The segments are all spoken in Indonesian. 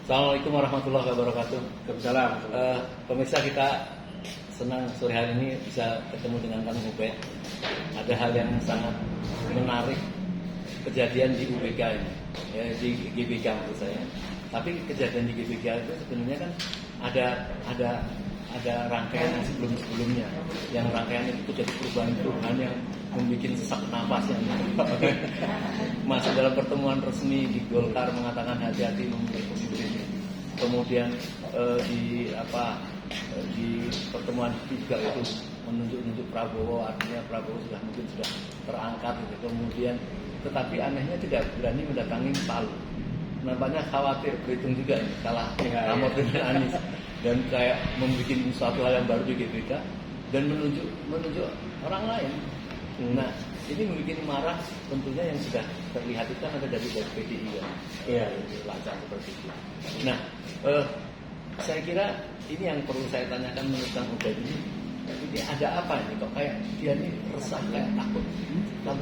Assalamualaikum warahmatullahi wabarakatuh. Waalaikumsalam. Pemirsa, kita senang sore hari ini bisa ketemu dengan Kang Ube. Ada hal yang sangat menarik kejadian di UBK ini, ya, di GBK menurut saya. Tapi kejadian di GBK itu sebenarnya kan ada rangkaian yang sebelumnya, yang rangkaian itu jadi perubahan yang membuat sesak napas yang masuk dalam pertemuan resmi di Golkar mengatakan hati-hati memilih pemimpin. Kemudian di pertemuan juga itu menunjuk Prabowo, artinya Prabowo mungkin sudah terangkat gitu. Kemudian tetapi anehnya tidak berani mendatangi Palu. Nampaknya khawatir, berhitung juga nih, kalah Amor dengan Anies, dan kayak membuat suatu hal yang baru di GBK dan menunjuk orang lain. Nah, ini membuat marah tentunya yang sudah terlihat itu kan ada dari PDI kan, lancar seperti itu. Nah, saya kira ini yang perlu saya tanyakan menurut Kang Ubed ini ada apa ini kok kayak dia ini resah, kayak takut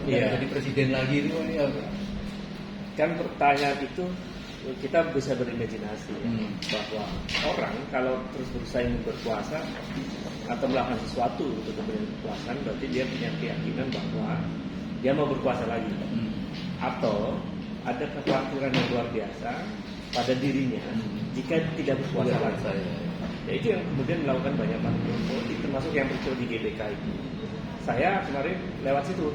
jadi presiden lagi itu ini apa? Kan pertanyaan itu kita bisa berimajinasi bahwa orang kalau terus berusaha ingin berkuasa atau melakukan sesuatu untuk kepentingan kekuasaan, berarti dia punya keyakinan bahwa dia mau berkuasa lagi, atau ada kekhawatiran yang luar biasa pada dirinya jika tidak berkuasa lagi. Ya, itu yang kemudian melakukan banyak manfaat politik, termasuk yang muncul di GBK itu. Saya kemarin lewat situ,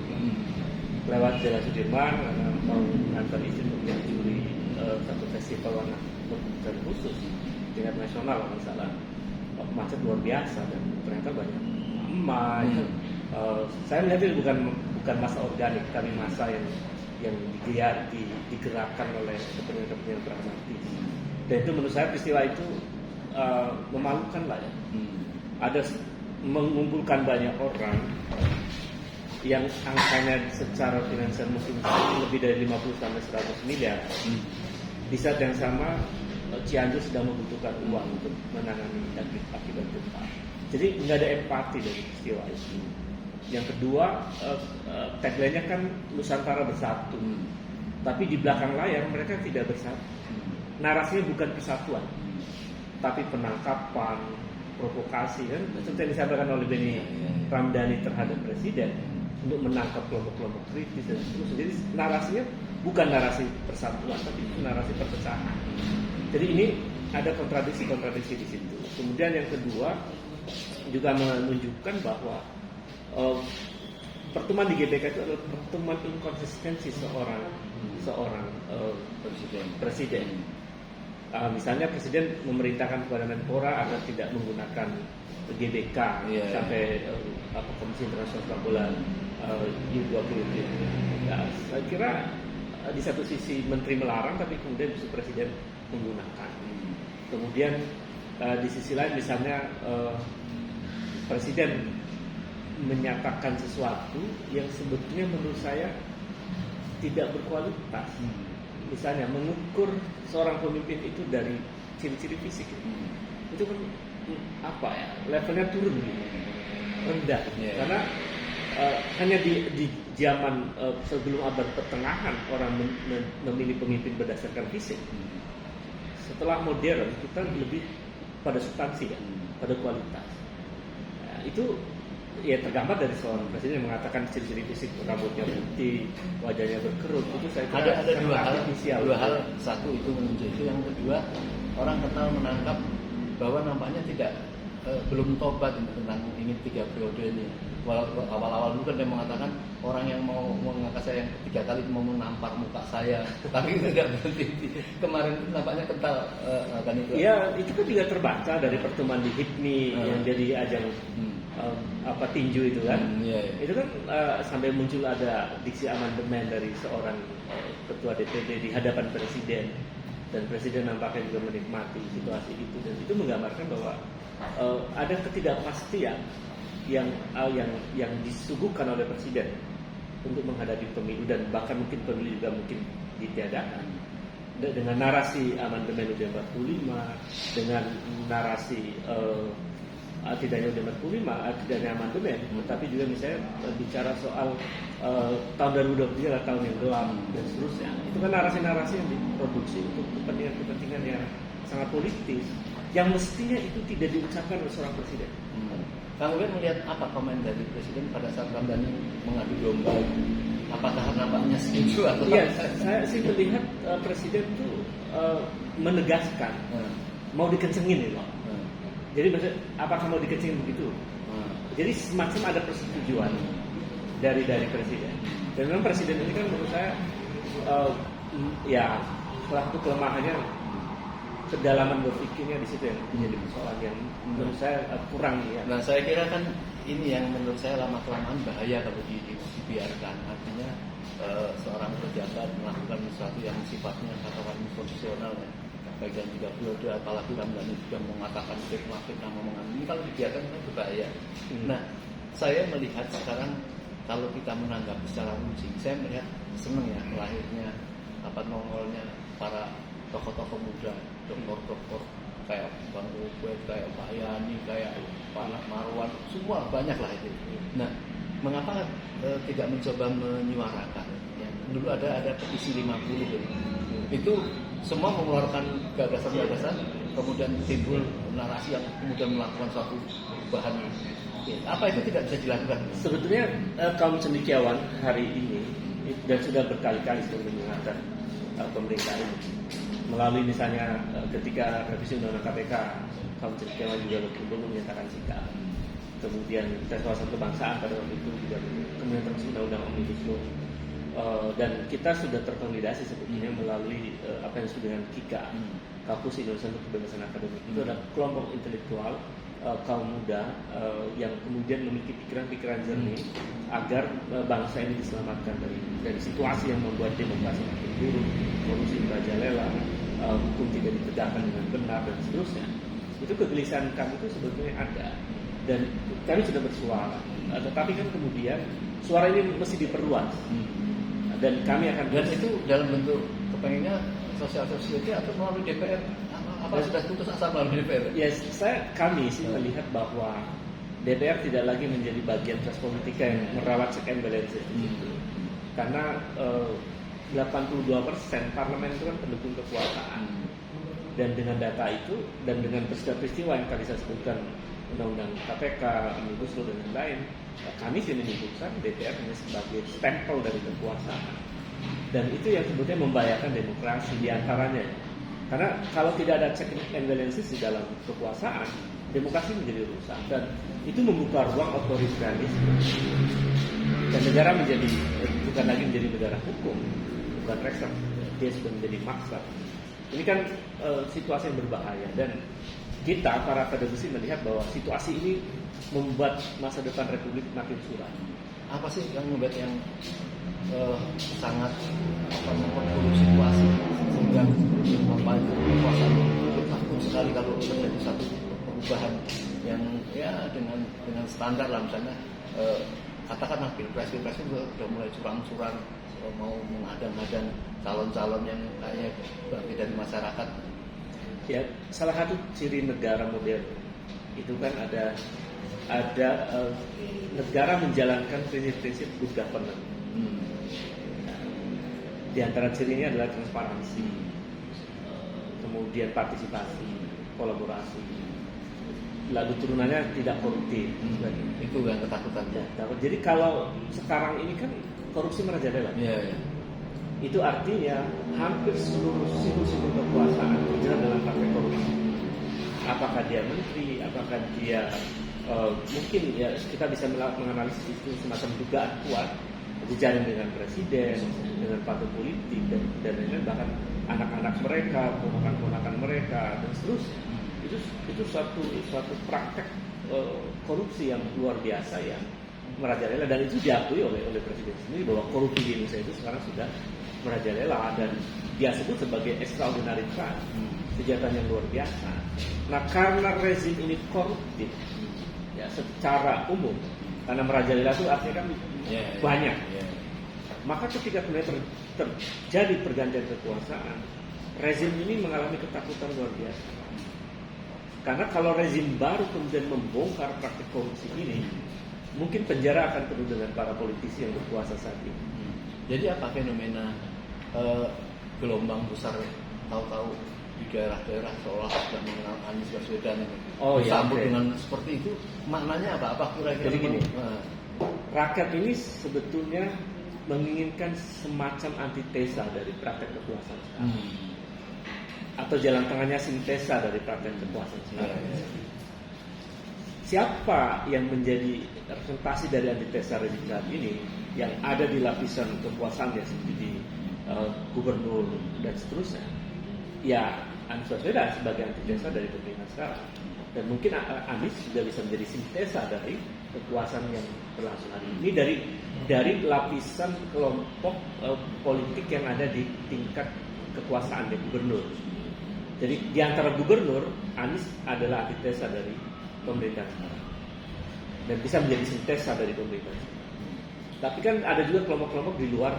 lewat Jalan Sudirman, karena mau ngantar izin untuk menjadi juri satu festival warna dan khusus tingkat nasional kalau salah. Macet luar biasa dan ternyata banyak emak. Saya melihat itu bukan masa organik, kami masa yang digerakkan oleh kepentingan pragmatis. Dan itu menurut saya peristiwa itu memalukan lah ya. Ada mengumpulkan banyak orang yang angkanya secara finansial mungkin lebih dari 50 sampai 100 miliar. Di saat yang sama Cianjur sedang membutuhkan uang untuk menangani akibat gempa. Jadi nggak ada empati dari peristiwa itu. Yang kedua, tagline-nya kan Nusantara bersatu. Tapi di belakang layar mereka tidak bersatu. Narasinya bukan persatuan, tapi penangkapan, provokasi, kan seperti yang disampaikan oleh Benny Ramdhani terhadap presiden untuk menangkap kelompok-kelompok kritis dan seterusnya. Jadi narasinya bukan narasi persatuan, tapi narasi perpecahan. Jadi ini ada kontradiksi di situ. Kemudian yang kedua juga menunjukkan bahwa pertemuan di GBK itu adalah pertemuan inkonsistensi seorang presiden. Misalnya presiden memerintahkan kepada Menpora agar tidak menggunakan GBK sampai Komisi Internasional Sepak Bola U20. Ya, saya kira di satu sisi menteri melarang, tapi kemudian justru presiden menggunakan. Kemudian di sisi lain misalnya presiden menyatakan sesuatu yang sebetulnya menurut saya tidak berkualitas. Misalnya mengukur seorang pemimpin itu dari ciri-ciri fisik, itu kan levelnya turun rendah, karena hanya di zaman sebelum abad pertengahan orang memilih pemimpin berdasarkan fisik. Setelah modern kita lebih pada substansi ya, pada kualitas. Itu ya tergambar dari seorang presiden yang mengatakan ciri-ciri fisik, rambutnya putih, wajahnya berkerut. Itu saya kira ada dua hal. Satu itu menunjuk itu, yang kedua orang kenal menangkap bahwa nampaknya belum tobat tentang ini 3 periode ini. Awal-awal dulu kan dia mengatakan orang yang mau mengangkat saya yang 3 kali mau menampar muka saya, tapi tidak berhenti. Kemarin itu nampaknya kental kan itu. Ya, itu kan juga terbaca dari pertemuan di HIPMI yang jadi ajang tinju itu kan. Itu kan sampai muncul ada diksi amandemen dari seorang ketua DPD di hadapan presiden, dan presiden nampaknya juga menikmati situasi itu, dan itu menggambarkan bahwa ada ketidakpastian yang disuguhkan oleh presiden untuk menghadapi pemilu, dan bahkan mungkin pemilu juga mungkin ditiadakan dengan narasi amandemen UUD 45, dengan narasi tidak hanya UUD 45, tidak hanya amandemen, tapi juga misalnya bicara soal tahun 2023 adalah tahun yang gelap dan seterusnya. Itu kan narasi-narasi yang diproduksi untuk kepentingan yang sangat politis yang mestinya itu tidak diucapkan oleh seorang presiden. Kang Ubed melihat apa komen dari presiden pada saat Ramdhani mengadu domba? Apakah nampaknya setuju atau Iya, saya sih melihat presiden itu menegaskan mau dikencengin itu. Jadi maksud apakah mau dikencengin begitu? Jadi semacam ada persetujuan dari presiden. Dan memang presiden ini kan menurut saya ya salah satu kelemahannya kedalaman berpikirnya di situ yang menjadi persoalan yang menurut saya kurang ya. Nah, saya kira kan ini yang menurut saya lama kelamaan bahaya kalau dibiarkan. Artinya seorang pejabat melakukan sesuatu yang sifatnya katakan konstitusional ya. Baik yang 3 periode apalagi Ramdhani juga mengatakan fitnah ini kalau dibiarkan kan berbahaya. Nah, saya melihat sekarang kalau kita menanggapi secara logik, saya melihat senang ya lahirnya nongolnya para tokoh-tokoh muda, doktor-doktor kayak Bang Ubed, kayak Pak Yani, kayak Pak Marwan, semua banyak lah itu. Nah, mengapa tidak mencoba menyuarakan? Ya, dulu ada petisi 50 itu semua mengeluarkan gagasan-gagasan, kemudian timbul narasi yang kemudian melakukan suatu perubahan. Apa itu tidak bisa dilakukan? Sebetulnya kaum cendekiawan hari ini dan sudah berkali-kali sudah mendengarkan pemerintah ini melalui misalnya ketika revisi undang-undang KPK, kaum cendekiawan juga belum menyatakan sikap. Kemudian tes wawasan kebangsaan pada waktu itu juga, kemudian termasuk undang-undang Omnibus Law. Dan kita sudah terkonsolidasi sebetulnya melalui apa yang disebut dengan KIKA, Kaukus Indonesia untuk Kebebasan Akademik. Itu adalah kelompok intelektual kaum muda yang kemudian memiliki pikiran-pikiran jernih agar bangsa ini diselamatkan dari situasi yang membuat demokrasi makin buruk, korupsi merajalela, hukum tidak ditegakkan dengan benar dan seterusnya. Itu kegelisahan kami itu sebetulnya ada dan kami sudah bersuara. Tetapi kan kemudian suara ini mesti diperluas dan kami akan itu dalam bentuk kepengennya sosial security atau melalui DPR. Apa sudah putus asa melalui DPR? Yes, kami sih melihat bahwa DPR tidak lagi menjadi bagian proses politika yang merawat check and balances itu. Karena 82% parlemen itu kan pendukung kekuasaan. Dan dengan data itu dan dengan peristiwa yang tadi saya sebutkan, undang-undang KPK, Omnibus Law dan lain-lain, kami sih menyebutkan DPR hanya sebagai stempel dari kekuasaan. Dan itu yang sebetulnya membahayakan demokrasi diantaranya. Karena kalau tidak ada check and balances di dalam kekuasaan, demokrasi menjadi rusak dan itu membuka ruang otoritarianisme. Dan negara bukan lagi menjadi negara hukum, bukan reserve, dia sudah menjadi maksa. Ini kan situasi yang berbahaya dan kita para akademisi melihat bahwa situasi ini membuat masa depan Republik makin suram. Apa sih yang membuat yang sangat memperburuk situasi sehingga kekuasaan takut sekali kalau terjadi satu perubahan yang ya dengan standar lah misalnya katakanlah pilpres itu sudah mulai curang-curang mau mengadang-adang calon-calon yang kayaknya bagi dari masyarakat. Ya, salah satu ciri negara modern itu kan ada negara menjalankan prinsip-prinsip good governance. Di antara cirinya adalah transparansi, kemudian partisipasi, kolaborasi, lalu turunannya tidak koruptif. Itu yang ketakutan. Ya, jadi kalau sekarang ini kan korupsi merajalela. Ya. Itu artinya hampir seluruh simbol-simbol kekuasaan berjalan dalam praktek korupsi. Apakah dia menteri, apakah dia mungkin ya kita bisa menganalisis itu semacam dugaan kuat jejaring dengan presiden, dengan partai politik dan lain-lain, bahkan anak-anak mereka, ponakan-ponakan mereka dan seterusnya. Itu suatu praktek korupsi yang luar biasa yang merajalela dan itu diakui oleh presiden sendiri bahwa korupsi di Indonesia itu sekarang sudah merajalela dan dia sebut sebagai extraordinary crime, kejahatan yang luar biasa. Nah, karena rezim ini koruptif ya secara umum, karena merajalela itu artinya kan banyak. Maka ketika kemudian terjadi pergantian kekuasaan, rezim ini mengalami ketakutan luar biasa. Karena kalau rezim baru kemudian membongkar praktik korupsi ini, mungkin penjara akan penuh dengan para politisi yang berkuasa saat ini. Jadi apa fenomena gelombang besar tahu-tahu di daerah-daerah seolah sudah mengenal Anies Baswedan Oh, ya, disambut oke. dengan seperti itu, maknanya apa kira-kira? Jadi gini. Nah, Rakyat ini sebetulnya menginginkan semacam antitesa dari praktek kekuasaan sekarang. Atau jalan tengahnya sintesa dari praktek kekuasaan sekarang. Siapa yang menjadi representasi dari antitesa rezim saat ini yang ada di lapisan kekuasaan seperti di gubernur dan seterusnya? Ya, Anies Baswedan sebagai antitesa dari pemerintahan sekarang. Dan mungkin Anies juga bisa menjadi sintesa dari kekuasaan yang berlangsung hari ini. Ini dari lapisan kelompok politik yang ada di tingkat kekuasaan di gubernur. Jadi di antara gubernur, Anies adalah antitesa dari pemerintahan sekarang dan bisa menjadi sintesa dari pemerintahan sekarang. Tapi kan ada juga kelompok-kelompok di luar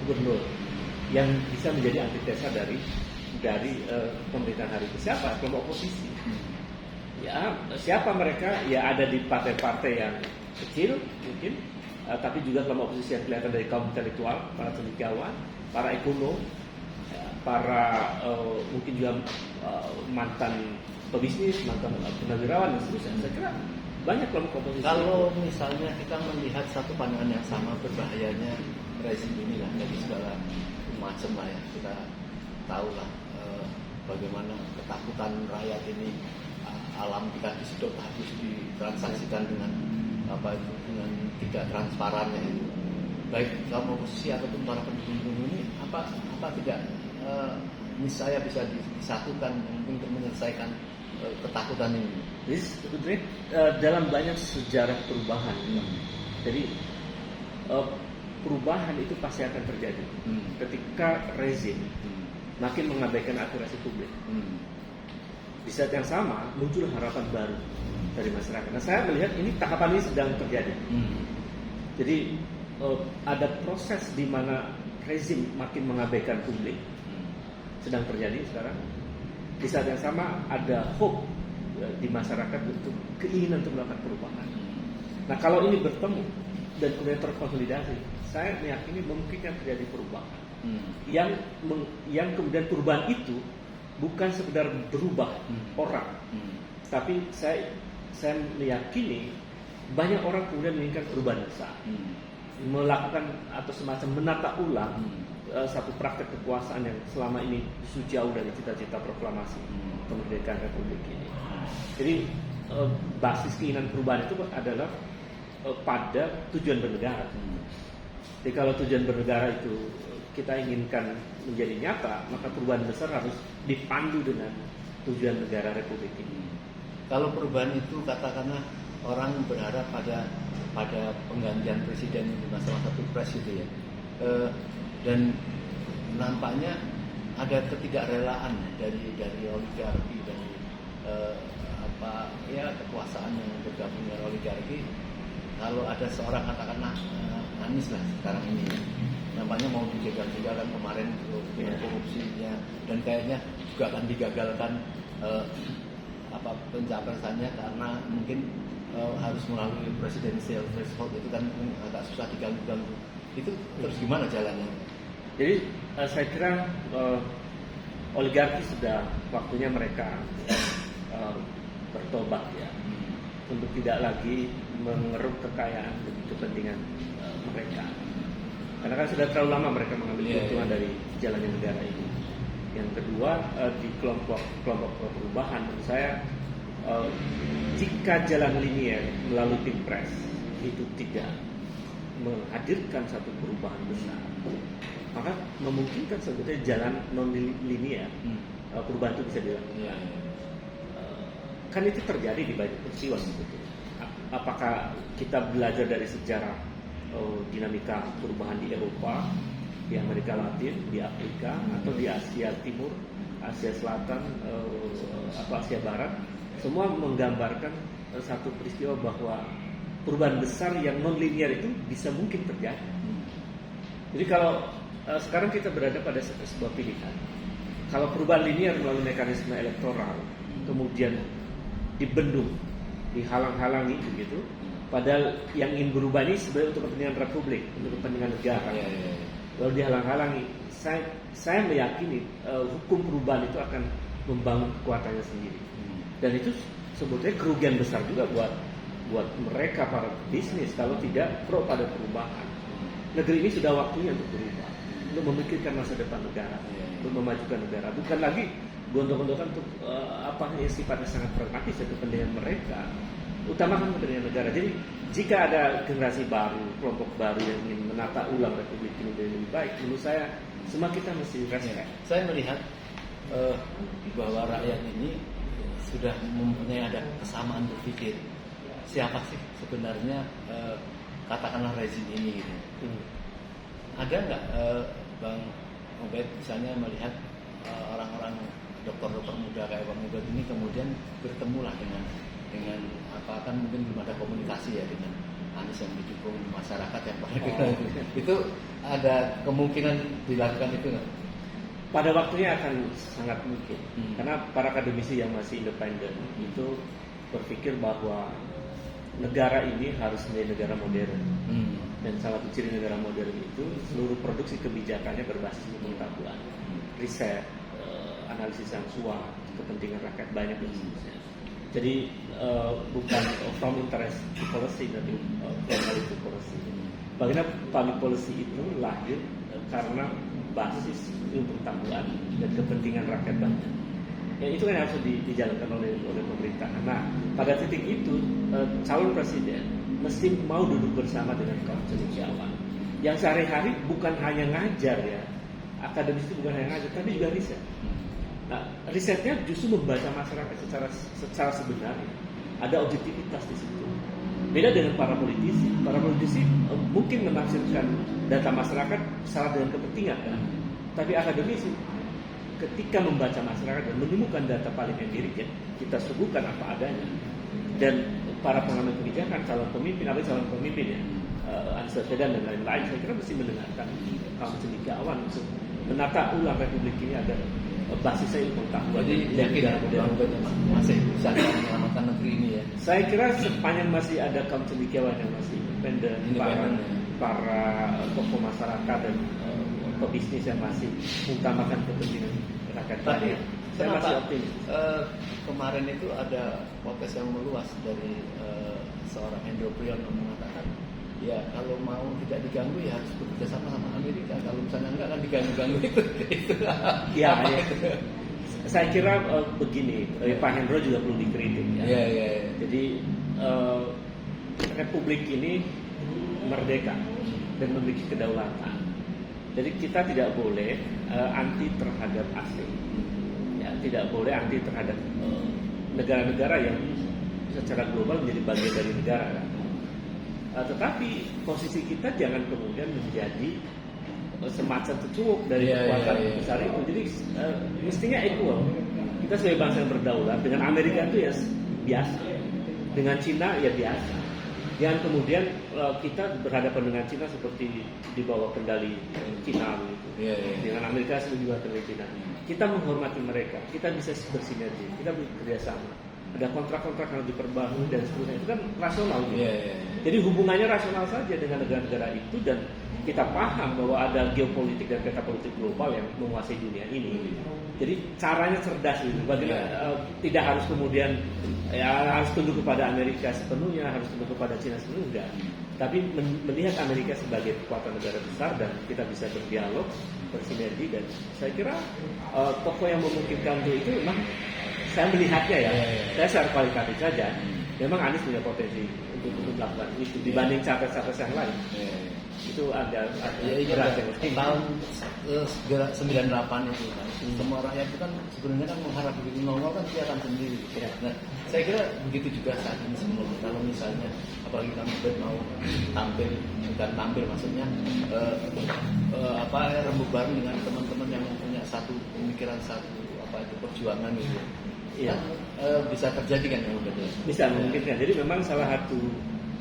gubernur yang bisa menjadi antitesa dari pemerintahan hari ini. Siapa? Kelompok oposisi. Ya, siapa mereka? Ya ada di partai-partai yang kecil mungkin, tapi juga kelompok oposisi yang kelihatan dari kaum intelektual, para cendekiawan, para ekonom, para mungkin juga mantan pebisnis, mantan purnawirawan dan seterusnya. Saya kira banyak kelompok oposisi. kalau misalnya kita melihat satu pandangan yang sama berbahayanya rezim ini lah dari segala macam lah ya, kita tahu lah bagaimana ketakutan rakyat ini, alam kita disedot habis ditransaksikan dengan dengan tidak transparannya itu. Baik kaum oposisi ataupun para pendukung ini apa tidak niscaya bisa disatukan untuk menyelesaikan ketakutan ini. Jadi sebetulnya dalam banyak sejarah perubahan, jadi perubahan itu pasti akan terjadi ketika rezim makin mengabaikan aspirasi publik. Di saat yang sama muncul harapan baru dari masyarakat. Nah, saya melihat ini tahapan ini sedang terjadi. Jadi ada proses di mana rezim makin mengabaikan publik sedang terjadi sekarang. Di saat yang sama ada hope di masyarakat untuk keinginan untuk melakukan perubahan. Nah, kalau ini bertemu dan kemudian terkonsolidasi, saya meyakini memungkinkan terjadi perubahan. Yang kemudian perubahan itu bukan sekedar berubah orang, tapi saya meyakini banyak orang kemudian menginginkan perubahan besar, melakukan atau semacam menata ulang satu praktek kekuasaan yang selama ini jauh dari cita-cita proklamasi kemerdekaan Republik ini. Jadi basis keinginan perubahan itu adalah pada tujuan bernegara. Jadi kalau tujuan bernegara itu kita inginkan menjadi nyata, maka perubahan besar harus dipandu dengan tujuan negara Republik ini. Kalau perubahan itu katakanlah orang berharap pada penggantian presiden di masa-masa pilpres itu ya, dan nampaknya ada ketidakrelaan dari oligarki dan kekuasaan yang bergabung dengan oligarki. Kalau ada seorang katakanlah Anies lah sekarang ini, nampaknya mau dijegal-jegalkan kemarin dengan korupsinya, dan kayaknya juga akan digagalkan pencapresannya karena mungkin harus melalui presidensial threshold itu kan agak susah diganggu-ganggu. Itu terus gimana jalannya? Jadi saya kira oligarki sudah waktunya mereka bertobat ya, untuk tidak lagi mengeruk kekayaan demi kepentingan mereka. Karena kan sudah terlalu lama mereka mengambil keuntungan dari jalannya negara ini. Yang kedua, di kelompok perubahan, menurut saya jika jalan linier melalui pilpres itu tidak menghadirkan satu perubahan besar, maka memungkinkan sebetulnya jalan non linier perubahan itu bisa dilakukan. Kan itu terjadi di banyak peristiwa sebetulnya. Apakah kita belajar dari sejarah dinamika perubahan di Eropa, di Amerika Latin, di Afrika, atau di Asia Timur, Asia Selatan, Asia Barat, semua menggambarkan satu peristiwa bahwa perubahan besar yang non linear itu bisa mungkin terjadi. Jadi kalau sekarang kita berada pada sebuah pilihan, kalau perubahan linear melalui mekanisme elektoral kemudian dibendung, dihalang-halangi begitu, padahal yang ingin berubah ini sebenarnya untuk kepentingan Republik, untuk kepentingan negara, lalu dihalang-halangi, saya meyakini hukum perubahan itu akan membangun kekuatannya sendiri. Dan itu sebetulnya kerugian besar juga buat mereka para bisnis kalau tidak pro pada perubahan. Negeri ini sudah waktunya untuk berubah, untuk memikirkan masa depan negara, untuk memajukan negara. Bukan lagi gondok-gondokan untuk apa yang sifatnya sangat pragmatis ya kepentingan mereka. Utamakan kepentingan negara. Jadi jika ada generasi baru, kelompok baru yang ingin menata ulang Republik ini menjadi lebih baik, menurut saya semua kita mesti respect. Saya melihat bahwa rakyat ini sudah mempunyai ada kesamaan berpikir. Siapa sih sebenarnya katakanlah rezim ini gitu. Ada nggak Bang Ubed misalnya melihat orang-orang dokter-dokter muda kayak Bang Ubed ini kemudian bertemulah dengan apa kan mungkin belum ada komunikasi ya dengan Anies yang didukung masyarakat yang pada itu ada kemungkinan dilakukan itu nggak? Pada waktunya akan sangat mungkin karena para akademisi yang masih independen itu berpikir bahwa negara ini harus menjadi negara modern dan salah satu ciri negara modern itu seluruh produksi kebijakannya berbasis pengetahuan, riset, analisis yang suah, kepentingan rakyat banyak dan seterusnya. Jadi bukan from interest policy tapi from policy. Bagaimana public policy itu lahir karena basis ilmu pengetahuan dan kepentingan rakyat banyak. Ya itu kan harus dijalankan oleh pemerintah. Nah pada titik itu calon presiden mesti mau duduk bersama dengan kaum cendekiawan yang sehari-hari bukan hanya ngajar ya, akademis itu bukan hanya ngajar tapi juga riset. Nah risetnya justru membaca masyarakat secara sebenarnya, ada objektivitas di situ. Beda dengan para politisi. Para politisi mungkin menafsirkan data masyarakat salah dengan kepentingan kan? Tapi akademisi ketika membaca masyarakat dan menemukan data paling empirik ya, kita suguhkan apa adanya. Dan para pengambil kebijakan, calon pemimpin ya, Anies Baswedan dan lain-lain, saya kira mesti mendengarkan kaum cendekiawan untuk menata ulang Republik ini agar basisnya ilmu pengetahuan. Jadi yakin masih bisa menyelamatkan negeri ini ya? Saya kira sepanjang masih ada kaum cendekiawan yang masih independen, para tokoh masyarakat dan pebisnis yang masih mengutamakan kepentingan rakyat. Tapi saya masih optimis. Kemarin itu ada protes yang meluas dari seorang Hendro Priyono mengatakan, ya kalau mau tidak diganggu ya harus bekerja sama Amerika. Kalau misalnya enggak kan diganggu-ganggu itu. Ya. Saya kira begini, Pak Hendro juga perlu dikritik ya. Jadi Republik ini merdeka dan memiliki kedaulatan. Jadi kita tidak boleh anti terhadap asing, ya, tidak boleh anti terhadap negara-negara yang secara global menjadi bagian dari negara. Kan? Tetapi posisi kita jangan kemudian menjadi semacam kecuuk dari kekuatan besar itu. Jadi mestinya equal. Kita sebagai bangsa yang berdaulat dengan Amerika itu ya biasa, dengan Cina ya biasa. Jangan kemudian kita berhadapan dengan Cina seperti di bawah kendali Cina gitu. Dengan Amerika seperti di bawah kendali Cina. Kita menghormati mereka, kita bisa bersinergi, kita bekerja sama. Ada kontrak-kontrak yang diperbarui dan seterusnya, itu kan rasional gitu. Jadi hubungannya rasional saja dengan negara-negara itu dan kita paham bahwa ada geopolitik dan peta politik global yang menguasai dunia ini. Jadi caranya cerdas gitu. Bagaimana tidak harus kemudian ya harus tunduk kepada Amerika sepenuhnya, harus tunduk kepada Cina sepenuhnya. Tapi melihat Amerika sebagai kekuatan negara besar dan kita bisa berdialog, bersinergi dan saya kira tokoh yang memungkinkan untuk itu memang saya melihatnya ya. Saya secara kualitatif saja. Memang Anies punya potensi untuk melakukan itu dibanding capres-capres yang lain. Itu ada berat yang tahun 98 itu kan. Semua rakyat itu kan sebenarnya kan mengharap begitu nongol kan kelihatan sendiri. Nah, saya kira begitu juga saat ini sebelumnya. Kalau misalnya apalagi kami mau tampil, bukan tampil maksudnya rembuk bareng dengan teman-teman yang punya satu pemikiran, satu perjuangan gitu. Iya. Bisa terjadi kan yang betul. Bisa memungkinkan. Jadi memang salah satu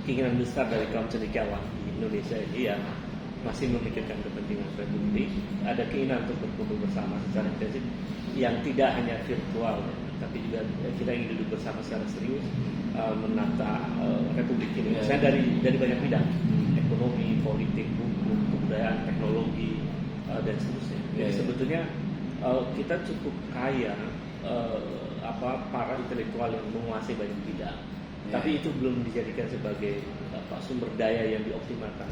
keinginan besar dari kaum cendekiawan di Indonesia ini ya masih memikirkan kepentingan Republik, ada keinginan untuk berkumpul bersama secara intensif yang tidak hanya virtual, tapi juga kita ingin duduk bersama secara serius menata Republik ini. Saya dari banyak bidang, ekonomi, politik, hukum, kebudayaan, teknologi, dan seterusnya. Jadi Iya. sebetulnya kita cukup kaya para intelektual yang menguasai banyak bidang, tapi itu belum dijadikan sebagai sumber daya yang dioptimalkan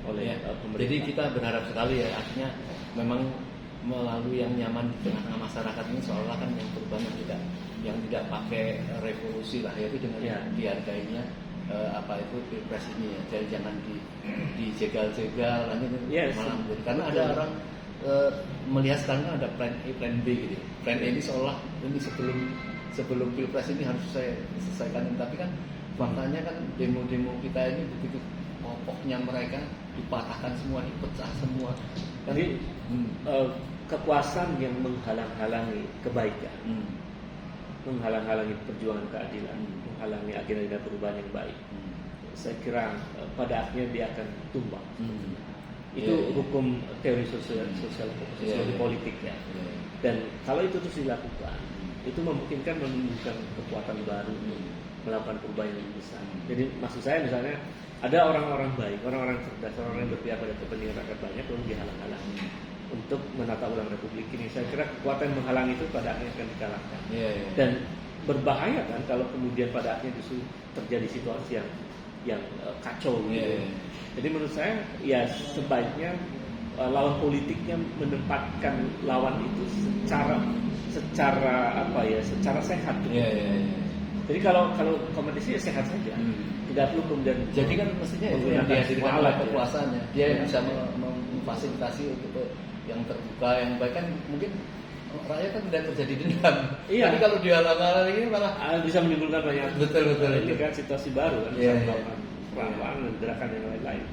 oleh pemerintah. Jadi kita berharap sekali ya, artinya memang melalui yang nyaman di tengah-tengah masyarakat ini seolah kan yang perubahan yang tidak pakai revolusi lah, yaitu dengan dihargainya itu pilpres ini ya, jadi jangan dijegal-jegal malah karena ada orang melihat sekarang kan ada plan A, plan B gitu. Plan A ini seolah ini sebelum pilpres ini harus saya selesaikan, tapi kan faktanya kan demo-demo kita ini begitu pokoknya mereka dipatahkan semua, dipecah semua. Jadi kekuasaan yang menghalang-halangi kebaikan, menghalang-halangi perjuangan keadilan, menghalangi agenda perubahan yang baik. Saya kira pada akhirnya dia akan tumbang. Itu hukum teori sosial politik ya. Dan kalau itu terus dilakukan, itu memungkinkan menumbuhkan kekuatan baru melakukan perubahan yang lebih besar. Jadi maksud saya misalnya ada orang-orang baik, orang-orang cerdas, orang-orang yang berpihak pada kepentingan rakyat banyak lalu dihalang-halangi untuk menata ulang republik ini. Saya kira kekuatan menghalang itu pada akhirnya akan dikalahkan. Dan berbahaya kan kalau kemudian pada akhirnya justru terjadi situasi yang kacau gitu. Jadi menurut saya ya sebaiknya lawan politiknya menempatkan lawan itu secara sehat gitu. Jadi kalau kompetisi ya sehat saja, tidak perlu kemudian. Jadi kan mestinya itu yang dihadirkan oleh kekuasaannya, dia yang bisa memfasilitasi untuk yang terbuka, yang baik kan mungkin rakyat kan tidak terjadi dendam. Tapi kalau dihalang-halang ini malah bisa menimbulkan banyak. Betul. Ini kan situasi baru kan, perang-perang dan gerakan yang lain-lain.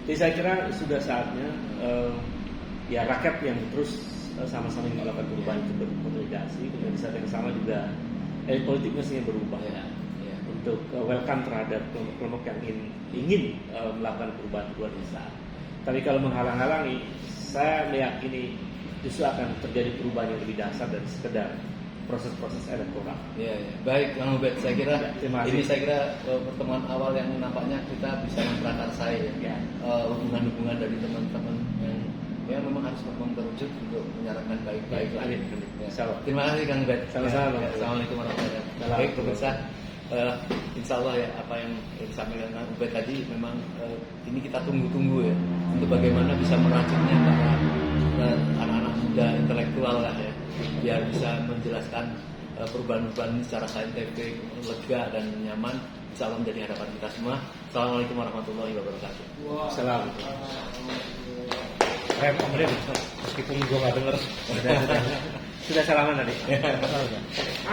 Jadi saya kira sudah saatnya rakyat yang terus sama-sama melakukan perubahan itu berkonsolidasi, kemudian di saat yang sama juga elit politik mestinya berubah untuk welcome terhadap kelompok-kelompok yang ingin melakukan perubahan besar. Tapi kalau menghalang-halangi, saya meyakini justru akan terjadi perubahan yang lebih dasar dan sekedar proses-proses elektoral. Baik, Kang Ubed, saya kira pertemuan awal yang nampaknya kita bisa memprakarsai hubungan-hubungan dari teman-teman yang memang harus mengkerucut untuk menyarankan baik-baik lah. Terima kasih Kang Ubed. Sama-sama. Assalamualaikum warahmatullahi wabarakatuh. Baik pemirsa, insya Allah ya apa yang disampaikan Kang Ubed tadi memang ini kita tunggu-tunggu ya untuk bagaimana bisa meracunnya para anak-anak muda intelektual lah ya, biar bisa menjelaskan perubahan-perubahan secara saintifik, lega dan nyaman. Insya Allah menjadi harapan kita semua. Assalamualaikum warahmatullahi wabarakatuh. Meskipun gue nggak denger, sudah salaman tadi.